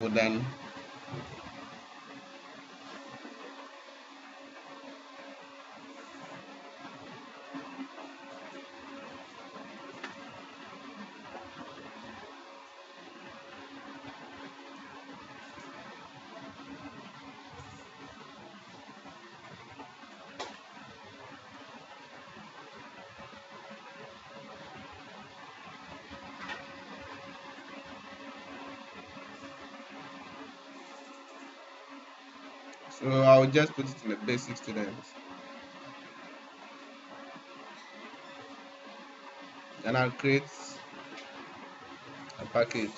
then so I'll just put it in the basic students. Then I'll create a package.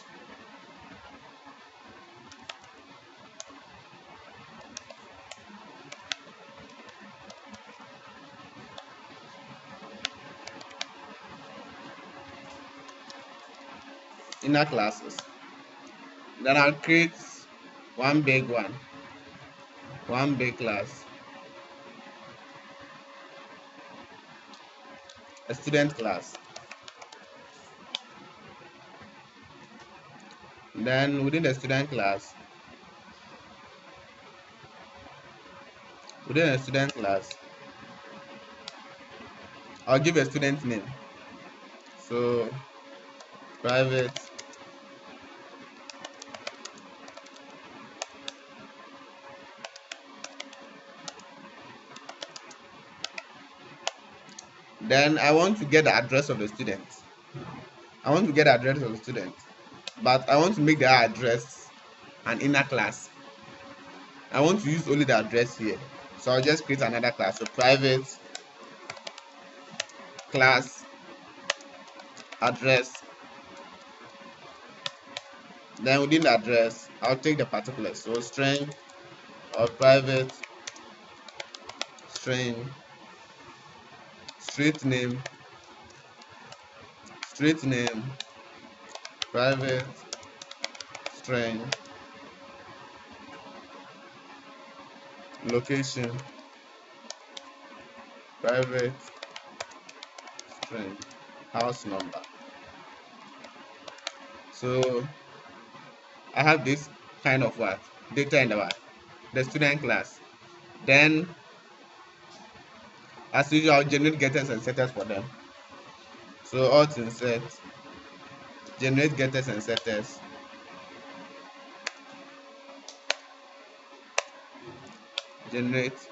Inner classes. Then I'll create one big one, one big class, a student class. Then within the student class, I'll give a student name. So private then I want to get the address of the student. But I want to make the address an inner class. I want to use only the address here. So I'll just create another class. So private class address. Then within the address, I'll take the particulars. So string or private string, street name, private string, location, private string, house number. So I have this kind of data in the student class. Then as usual, I'll generate getters and setters for them. So alt insert, generate getters and setters.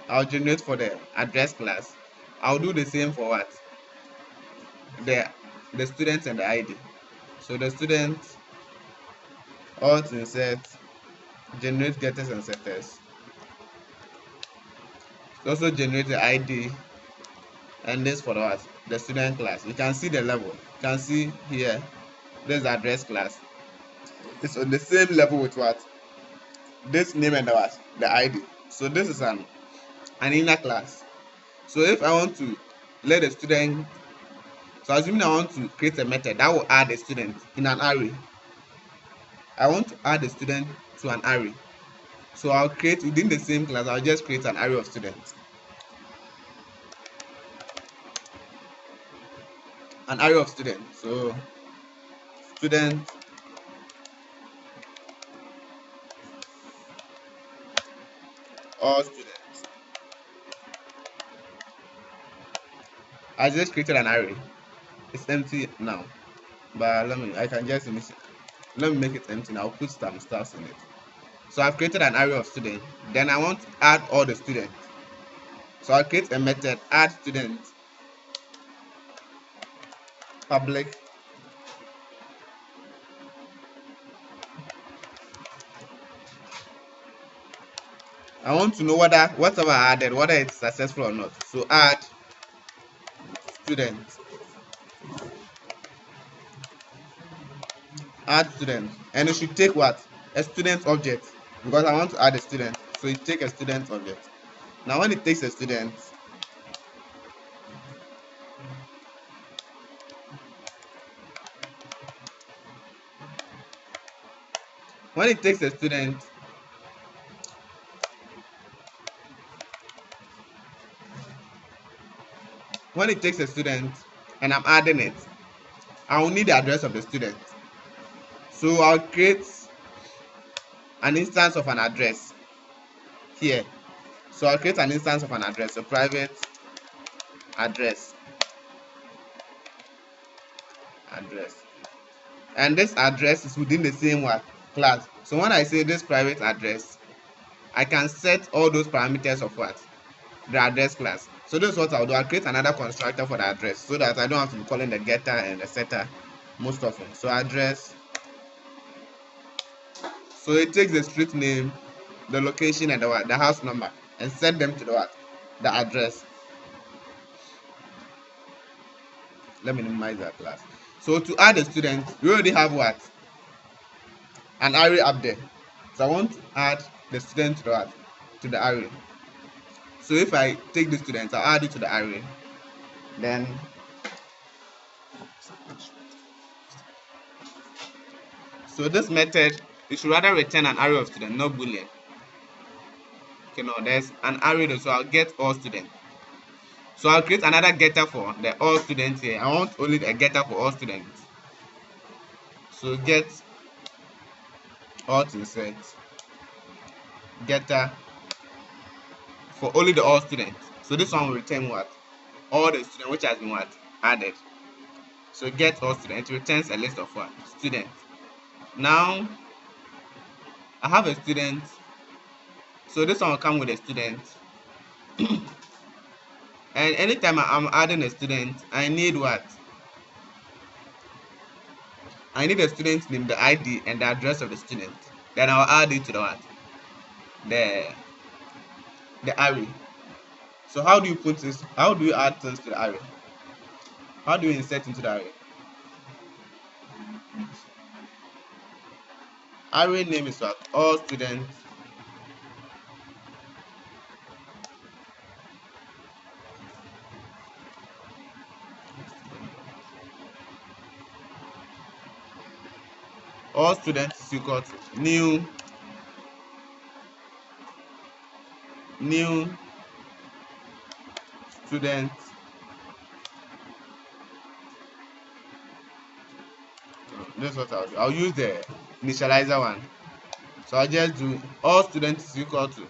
I'll generate for the address class. I'll do the same for the students and the ID. So the students, alt insert, generate getters and setters. Also generate the ID, and this for the student class. You can see the level. You can see here, this address class. It's on the same level with this name and the ID. So this is an inner class. So if I want to let the student, so assuming I want to create a method that will add a student in an array. I want to add a student to an array. So I'll create within the same class, I'll just create an array of students. An array of students. So student or students. I just created an array. It's empty now. But I can just let me make it empty now. I'll put some stars in it. So I've created an array of students. Then I want to add all the students. So I'll create a method add students public I want to know whatever I added, whether it's successful or not. So add students. And it should take a student object, because I want to add a student. So it takes a student object. Now when it takes a student, and I'm adding it, I will need the address of the student. So I'll create an instance of an address here. So I'll create an instance of an address, so private address, and this address is within the same what class. So when I say this private address, I can set all those parameters of what the address class. So this is what I'll do. I'll create another constructor for the address so that I don't have to be calling the getter and the setter most often. So address, so it takes the street name, the location, and the house number, and set them to the what the address. Let me minimize that class. So to add a student, we already have what an array up there. So I want to add the student to the what to the array. So if I take the student, I'll add it to the array. Then so this method, it should rather return an array of students, not boolean. Okay, no, there's an array though, so I'll get all students. So I'll create another getter for the all students here. I want only a getter for all students. So get auth insert getter for only the all students. So this one will return what? All the students which has been what? Added. So get all students, it returns a list of what? Students. Now I have a student. So this one will come with a student. And anytime I'm adding a student, I need what? I need a student name, the ID, and the address of the student. Then I'll add it to the what? The array. So how do you put this? How do you add things to the array? How do you insert into the array? Array name is what? All students. All students is equal to new student this is what I'll do. I'll use the initializer one. So I'll just do all students is equal to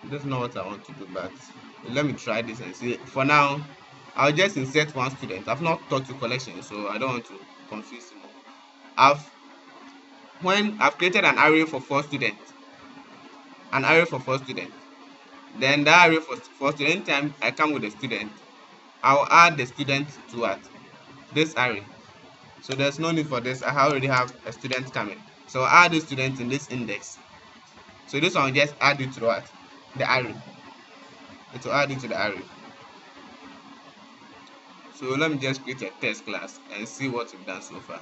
this is not what I want to do, but let me try this and see. For now, I'll just insert one student. I've not taught you collection, so I don't want to confuse you more. When I've created an array for 4 students, then that array for 4 students, anytime I come with a student, I'll add the student to what? This array. So there's no need for this. I already have a student coming. So I'll add the student in this index. So this one will just add it to what? The array. It will add it to the array. So let me just create a test class and see what we've done so far.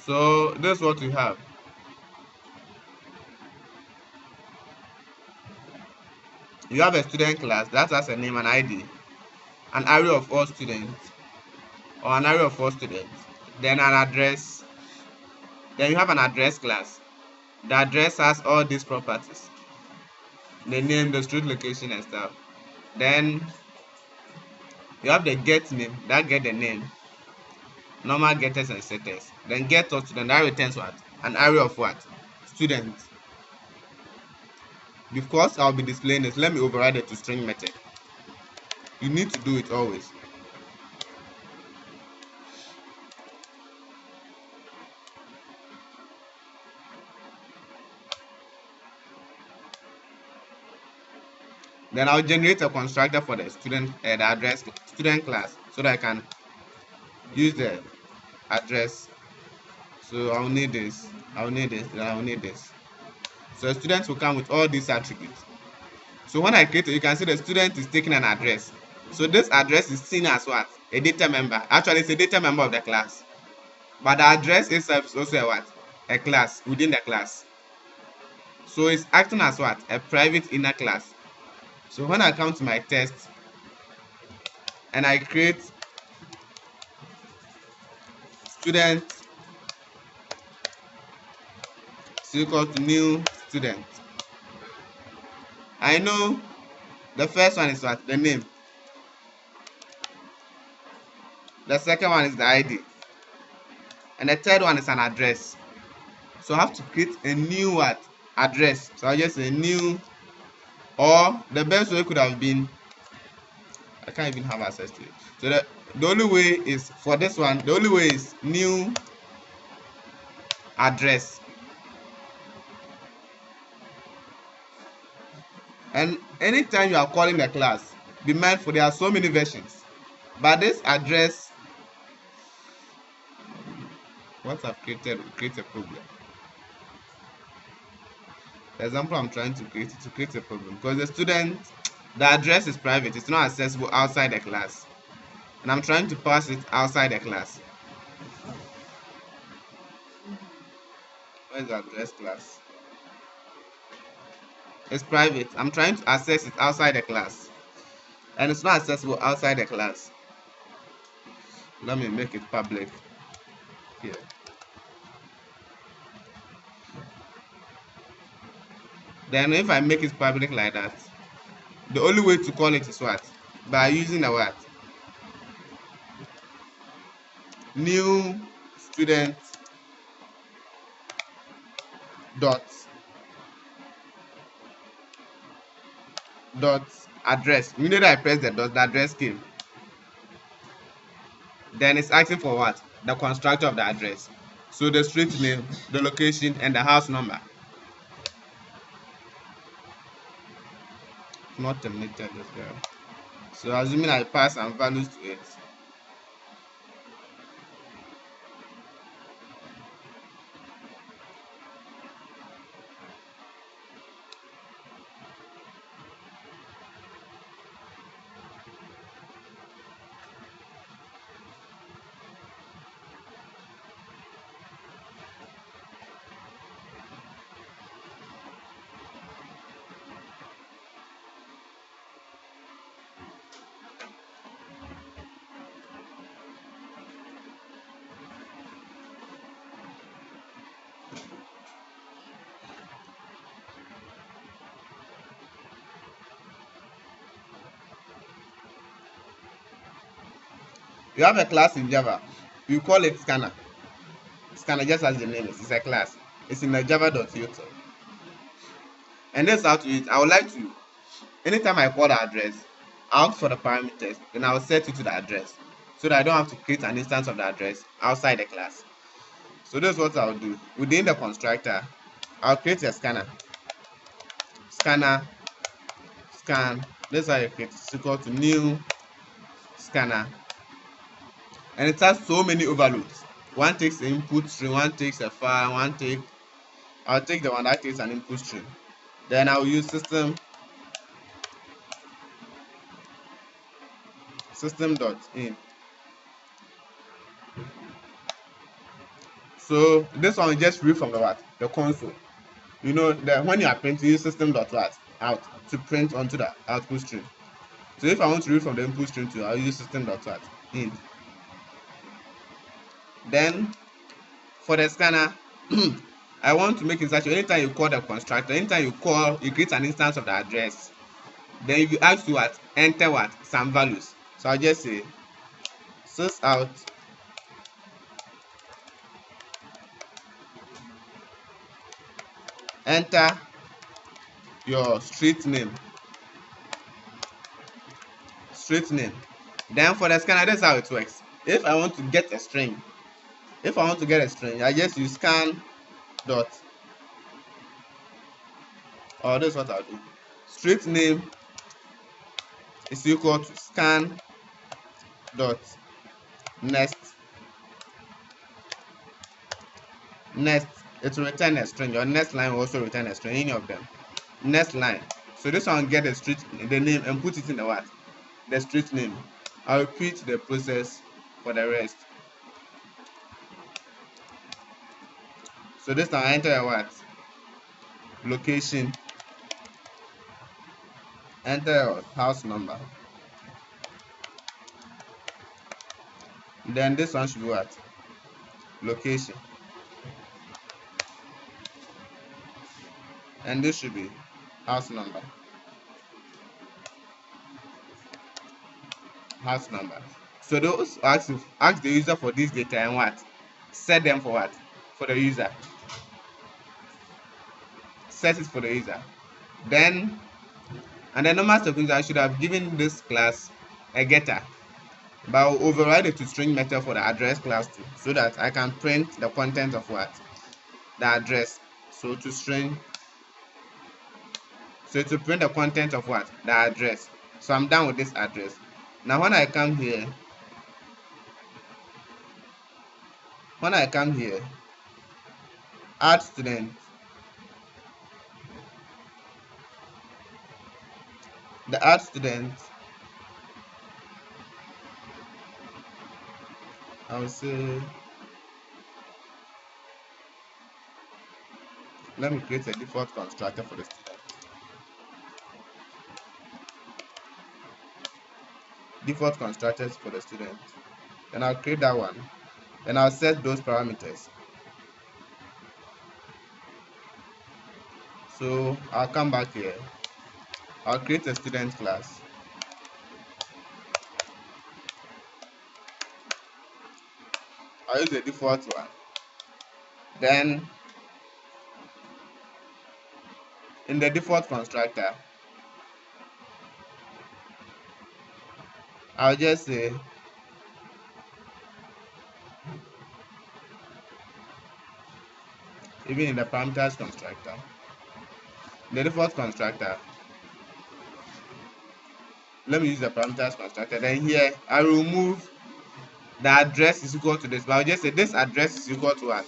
So this is what we have. You have a student class that has a name and ID, an array of all students, or an array of all students, then an address, Then you have an address class. The address has all these properties: the name, the street location, and stuff. Then you have the get name, that get the name, normal getters and setters. Then get of student, that returns what? An array of what? Students. Because I'll be displaying this, let me override it to string method. You need to do it always. Then I'll generate a constructor for the student, the address student class, so that I can use the address. So I'll need this, I'll need this, then I'll need this. So the students will come with all these attributes. So when I create it, you can see the student is taking an address. So this address is seen as what? A data member. Actually, it's a data member of the class. But the address itself is also a what? A class within the class. So it's acting as what? A private inner class. So when I come to my test and I create student is equal to new student, I know the first one is what? The name. The second one is the ID. And the third one is an address. So I have to create a new what? Address. So I'll just say new, or the best way could have been, I can't even have access to it. So the only way is, for this one, the only way is new address. And anytime you are calling the class, be mindful there are so many versions. But this address, what I've created will create a problem. The example I'm trying to create is to create a problem because the student, the address is private, it's not accessible outside the class. And I'm trying to pass it outside the class. Where's the address class? It's private. I'm trying to access it outside the class. And it's not accessible outside the class. Let me make it public here. Then if I make it public like that, the only way to call it is what? By using the what? New student dot address. Immediately I press the dot, the address came. Then it's asking for what? The constructor of the address. So the street name, the location, and the house number. Not terminated as well. So assuming I pass some values to it. You have a class in Java. You call it scanner. Scanner just as the name is. It's a class. It's in the java.util. And that's how to use it. I would like to, anytime I call the address, I'll ask for the parameters, then I'll set it to the address so that I don't have to create an instance of the address outside the class. So that's what I'll do. Within the constructor, I'll create a scanner. Scanner, scan. That's how you create. It's equal to new scanner. And it has so many overloads. One takes the input string, one takes a file, I'll take the one that takes an input string. Then I'll use system.in. So this one will just read from the what? The console. You know that when you are printing, use system.out to print onto the output string. So if I want to read from the input string too, I'll use system.in. Then for the scanner, I want to make insertion. Anytime you call the constructor, anytime you create an instance of the address, then you ask to what? Enter what? Some values. So I'll just say sys out enter your street name. Then for the scanner, that's how it works. If I want to get a string, I just use scan dot, or this is what I'll do. Street name is equal to scan dot next. It will return a string. Your next line will also return a string, any of them. Next line. So this one get the name and put it in the what? The street name. I'll repeat the process for the rest. So this time I enter a what? Location. Enter your house number. Then this one should be what? Location. And this should be house number. So those ask the user for this data and what? Set them for what? For the user. Set it for the user. Then, and the normal sequence, I should have given this class a getter, but I'll override it to string method for the address class too, so that I can print the content of what? The address. So to print the content of what? The address. So I'm done with this address. Now when I come here, add student, the add student, I will say, let me create a default constructor for the student. Default constructors for the student. Then I'll create that one. Then I'll set those parameters. So I'll come back here. I'll create a student class. I'll use the default one. Then in the default constructor, I'll just say even in the parameters constructor, the default constructor, let me use the parameters constructor. Then here I will remove the address is equal to this, but I'll just say this address is equal to what?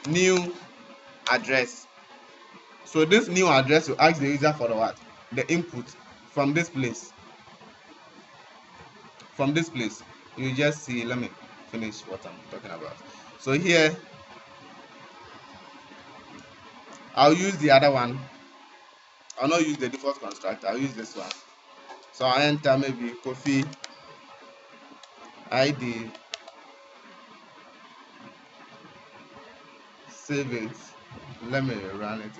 New address. So this new address will ask the user for the what? The input from this place. You just see, let me finish what I'm talking about. So here I'll use the other one. I'll not use the default constructor, I'll use this one. So I'll enter maybe Kofi ID, save it, let me run it.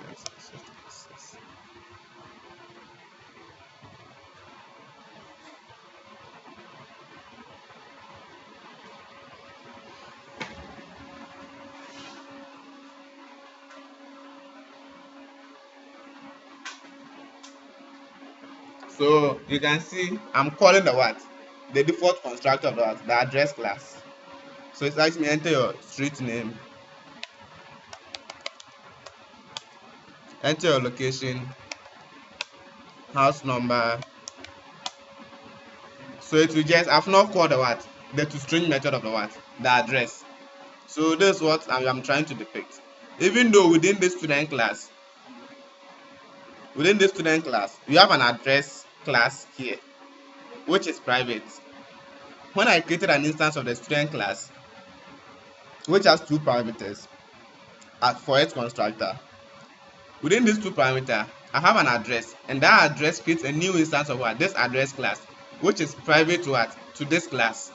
So you can see I'm calling the what? The default constructor of the what? The address class. So it's asking me enter your street name, enter your location, house number. So it will just, I've not called the what? The toString method of the what? The address. So this is what I'm trying to depict. Even though within this student class, we have an address class here, which is private. When I created an instance of the student class, which has two parameters for its constructor, within these two parameters, I have an address, and that address creates a new instance of what? This address class, which is private to what? To this class.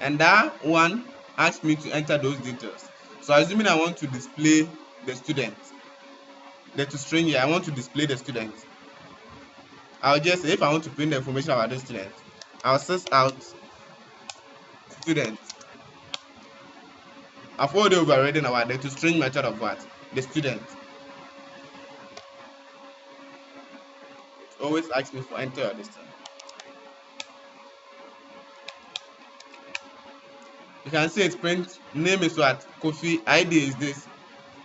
and that one asks me to enter those details. So assuming I want to display the student, the toString here, I want to display the student. I'll just say if I want to print the information about the student, I'll search out student. I've already overridden our the toString method of what? The student. It always asks me for enter or this thing. You can see its print name is what? Kofi, ID is this.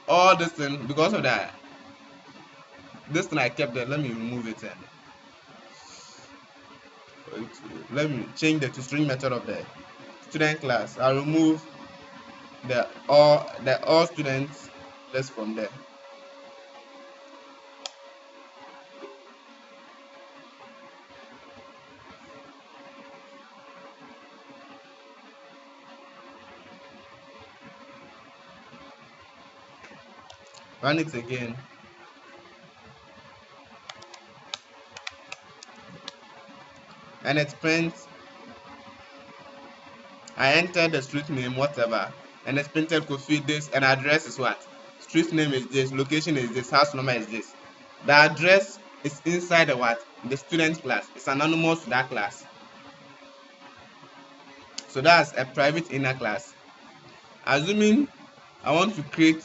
All this thing, because of that, this thing I kept there. Let me remove it. Let me change the toString method of the student class. I'll remove the all students list from there. Run it again. And it prints. I entered the street name, whatever, and it's printed Kofi this, and address is what? Street name is this, location is this, house number is this. The address is inside the what? The student class. It's anonymous to that class. So that's a private inner class. Assuming I want to create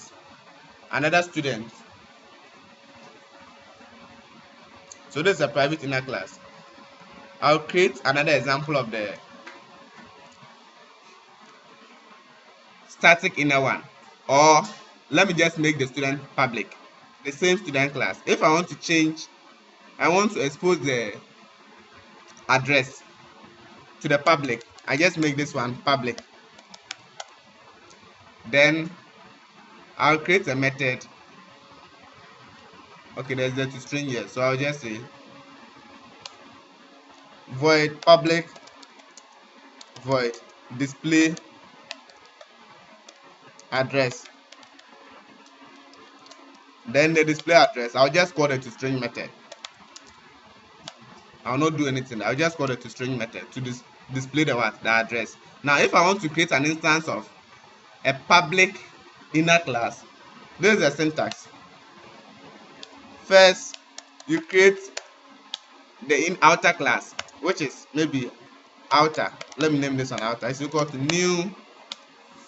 another student. So this is a private inner class. I'll create another example of the static inner one, or let me just make the student public, the same student class. If I want to change, I want to expose the address to the public, I just make this one public. Then I'll create a method. Okay, there's the toString here, so I'll just say void public void display address. Then the display address, I'll just call the toString method. I'll not do anything. I'll just call the toString method to display the what? The address. Now, if I want to create an instance of a public inner class, this is the syntax. First, you create the outer class, which is maybe outer. Let me name this one outer. It's equal to new.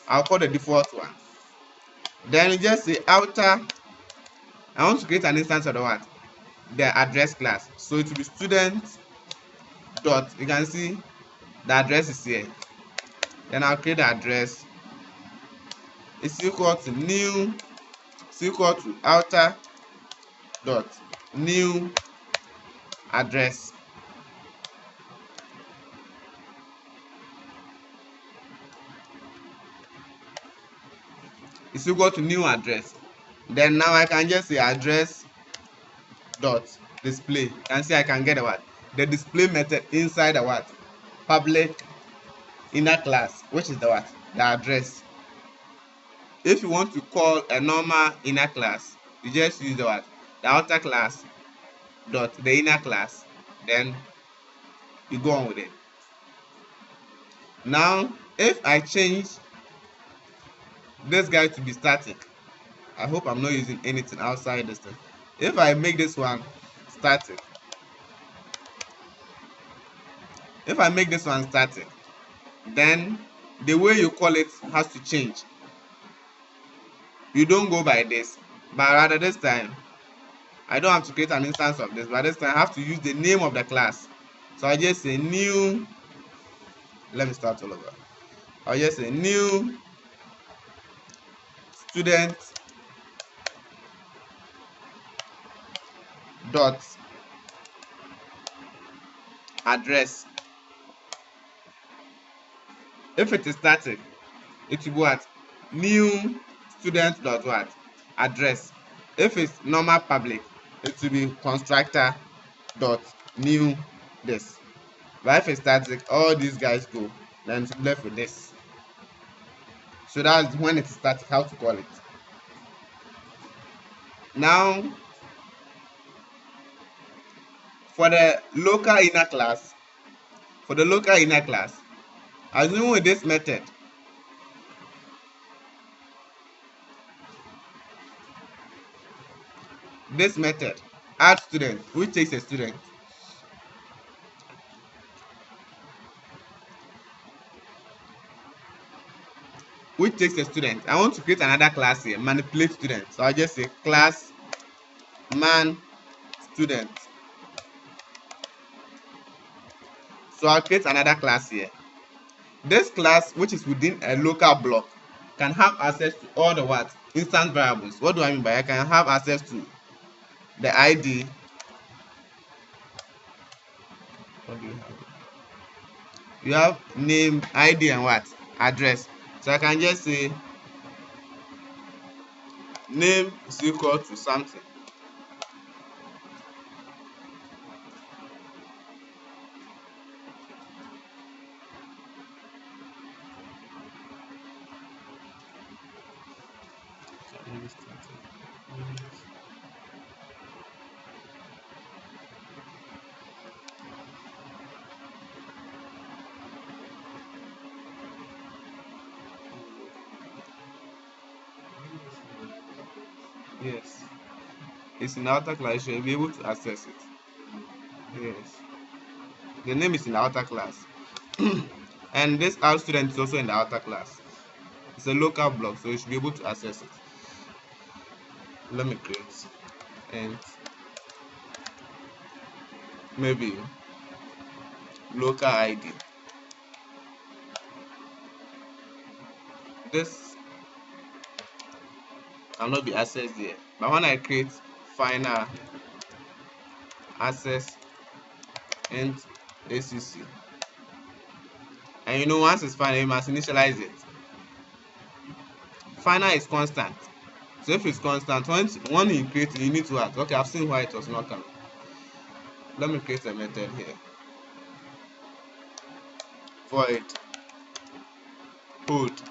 I'll call the default one. Then you just say outer. I want to create an instance of the what? The address class. So it will be student dot. You can see the address is here. Then I'll create the address. It's equal to new. It's equal to outer dot new address. It's equal to new address. Then now I can just say address dot display. You can see I can get the what? The display method inside the what? Public inner class, which is the what? The address. If you want to call a normal inner class, you just use the what? The outer class dot the inner class. Then you go on with it. Now, if I change this guy to be static, I hope I'm not using anything outside this thing. If I make this one static, then the way you call it has to change. You don't go by this, but rather this time, I don't have to create an instance of this, but this time I have to use the name of the class. So I just say new, let me start all over. I'll just say new student dot address. If it is static, it will be what? New student dot what? Address. If it's normal public, it will be constructor dot new this. But if it's static, all these guys go. Then it's left with this. So that's when it's static, how to call it. Now, for the local inner class, Assuming with this method, add student, which takes a student. Which takes a student. I want to create another class here, manipulate student. So I'll just say class man student. So I'll create another class here. This class, which is within a local block, can have access to all the what? Instance variables. What do I mean by I can have access to the ID. What do you have? You have name, ID, and what? Address. So I can just say name is equal to something. Yes, it's in the outer class. You should be able to access it. Yes, the name is in the outer class. And this our student is also in the outer class. It's a local block, so you should be able to access it. Let me create and maybe local ID. This cannot be accessed here, but when I create final access and ACC, and you know once it's final, you must initialize it. Final is constant, so if it's constant, when you create it, you need to add. Okay, I've seen why it was not coming. Let me create a method here. Void code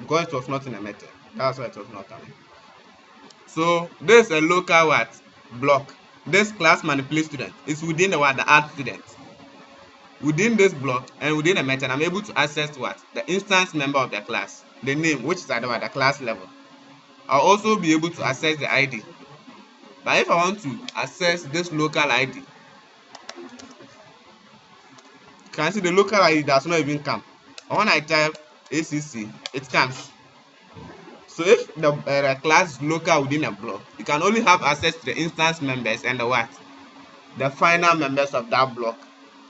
because it was not in a method. That's why it was not coming. So this is a local what block. This class manipulate student is within the what the add student. Within this block and within a method, I'm able to access what the instance member of the class, the name, which is at the class level. I'll also be able to access the ID. But if I want to access this local ID, you can see the local ID does not even come. And when I type ACC, it comes. So if the class is local within a block, you can only have access to the instance members and the what? The final members of that block.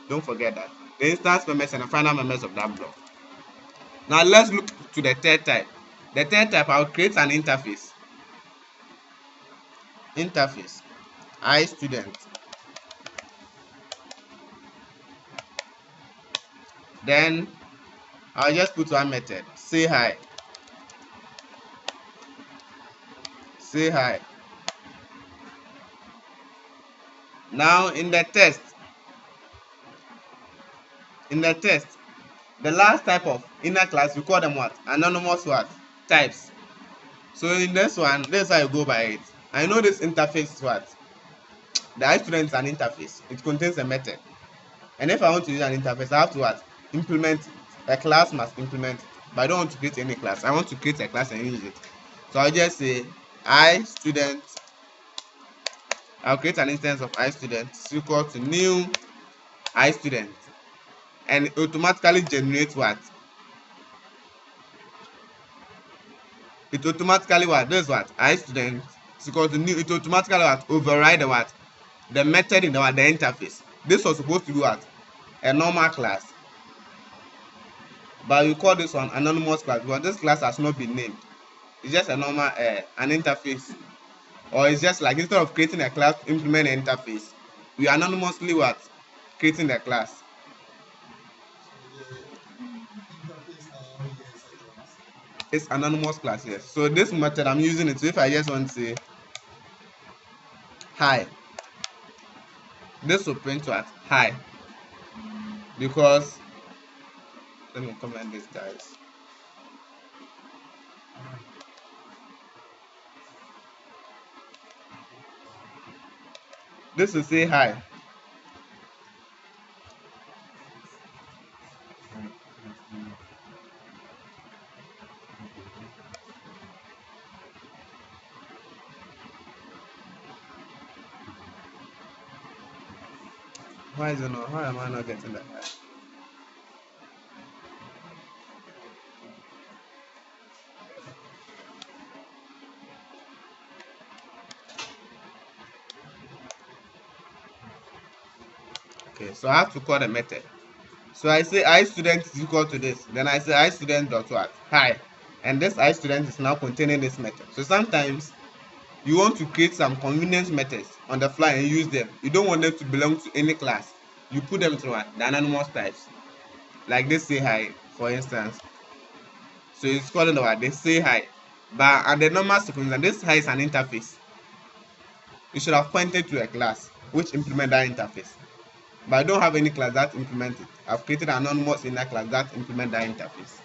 Don't forget that. The instance members and the final members of that block. Now let's look to the third type. The third type, I'll create an interface. Interface. I student. Then I'll just put one method. Say hi. Say hi. Now in the test, the last type of inner class, we call them what? Anonymous what? Types. So in this one, this is how you go by it. I know this interface is what? The I student is an interface. It contains a method. And if I want to use an interface, I have to what? Implement it. A class must implement it. But I don't want to create any class. I want to create a class and use it. So I'll just say I student. I'll create an instance of I student equal to new I student. And it automatically generates what? It automatically what? This what? I student equal to new. It automatically what? Override the what? The method in the interface. This was supposed to be what? A normal class. But we call this one anonymous class because this class has not been named. It's just a normal an interface. Or it's just like instead of creating a class, implement an interface. We anonymously what? Creating the class. It's anonymous class, yes. So this method I'm using it. So if I just want to say hi, this will print what? Hi. Because let me comment this, guys. This will say hi. Why is it not? How am I not getting that? Okay, so I have to call the method. So I say I student is equal to this. Then I say I student dot what? Hi. And this I student is now containing this method. So sometimes you want to create some convenience methods on the fly and use them. You don't want them to belong to any class. You put them to what? The anonymous types. Like this say hi, for instance. So it's calling the what? They say hi. But under normal circumstances, this hi is an interface. You should have pointed to a class which implement that interface. But I don't have any class that implement it. I've created an anonymous inner class that implement that interface.